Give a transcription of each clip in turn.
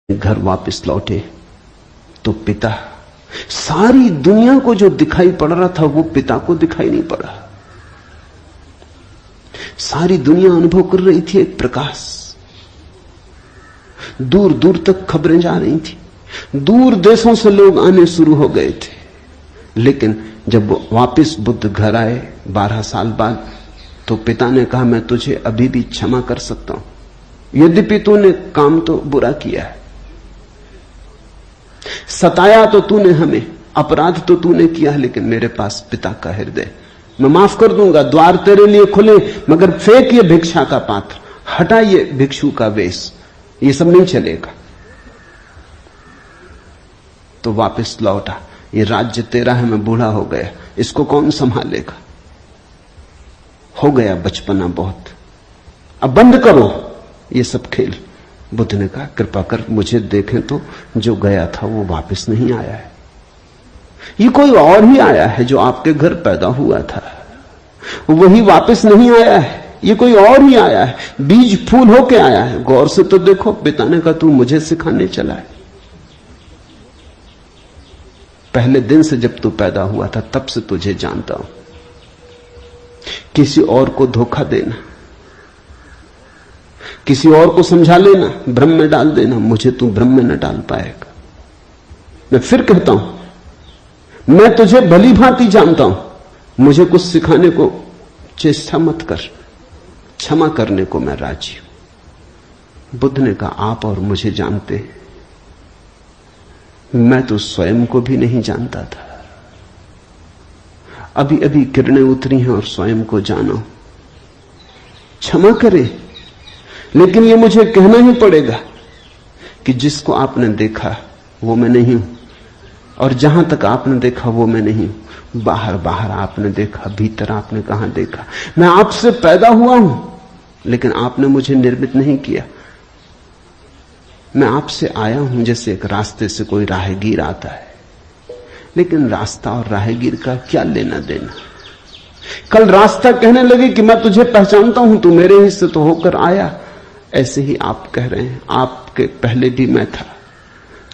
घर वापस लौटे तो पिता, सारी दुनिया को जो दिखाई पड़ रहा था वो पिता को दिखाई नहीं पड़ा। सारी दुनिया अनुभव कर रही थी एक प्रकाश, दूर दूर तक खबरें जा रही थी, दूर देशों से लोग आने शुरू हो गए थे। लेकिन जब वापस बुद्ध घर आए 12 साल बाद, तो पिता ने कहा, मैं तुझे अभी भी क्षमा कर सकता हूं, यद्यपि तूने काम तो बुरा किया है, सताया तो तूने हमें, अपराध तो तूने किया, लेकिन मेरे पास पिता का हृदय, मैं माफ कर दूंगा, द्वार तेरे लिए खुले, मगर फेंक ये भिक्षा का पात्र, हटा ये भिक्षु का वेश, ये सब नहीं चलेगा। तो वापस लौटा, ये राज्य तेरा है, मैं बूढ़ा हो गया, इसको कौन संभालेगा, हो गया बचपना बहुत, अब बंद करो ये सब खेल। बुद्ध ने कहा, कृपा कर मुझे देखें तो, जो गया था वो वापस नहीं आया है, ये कोई और ही आया है, जो आपके घर पैदा हुआ था वही वापस नहीं आया है, ये कोई और ही आया है, बीज फूल होके आया है, गौर से तो देखो। पिता ने कहा, तू मुझे सिखाने चला है, पहले दिन से जब तू पैदा हुआ था तब से तुझे जानता हूं, किसी और को धोखा देना, किसी और को समझा लेना, भ्रम में डाल देना, मुझे तू भ्रम में न डाल पाएगा। मैं फिर कहता हूं, मैं तुझे भली भांति जानता हूं, मुझे कुछ सिखाने को चेष्टा मत कर, क्षमा करने को मैं राजी हूं। बुद्ध ने कहा, आप और मुझे जानते हैं, मैं तो स्वयं को भी नहीं जानता था, अभी अभी किरणें उतरी हैं और स्वयं को जानो, क्षमा करें, लेकिन ये मुझे कहना ही पड़ेगा कि जिसको आपने देखा वो मैं नहीं हूं, और जहां तक आपने देखा वो मैं नहीं हूं। बाहर बाहर आपने देखा, भीतर आपने कहां देखा। मैं आपसे पैदा हुआ हूं, लेकिन आपने मुझे निर्मित नहीं किया। मैं आपसे आया हूं जैसे एक रास्ते से कोई राहगीर आता है, लेकिन रास्ता और राहगीर का क्या लेना देना। कल रास्ता कहने लगे कि मैं तुझे पहचानता हूं, तू मेरे ही से तो होकर आया, ऐसे ही आप कह रहे हैं, आपके पहले भी मैं था,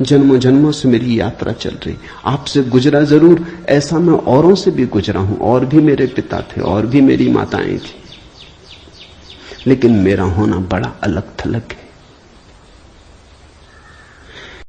जन्मों जन्मों से मेरी यात्रा चल रही, आपसे गुजरा जरूर, ऐसा मैं औरों से भी गुजरा हूं, और भी मेरे पिता थे, और भी मेरी माताएं थी, लेकिन मेरा होना बड़ा अलग थलग है।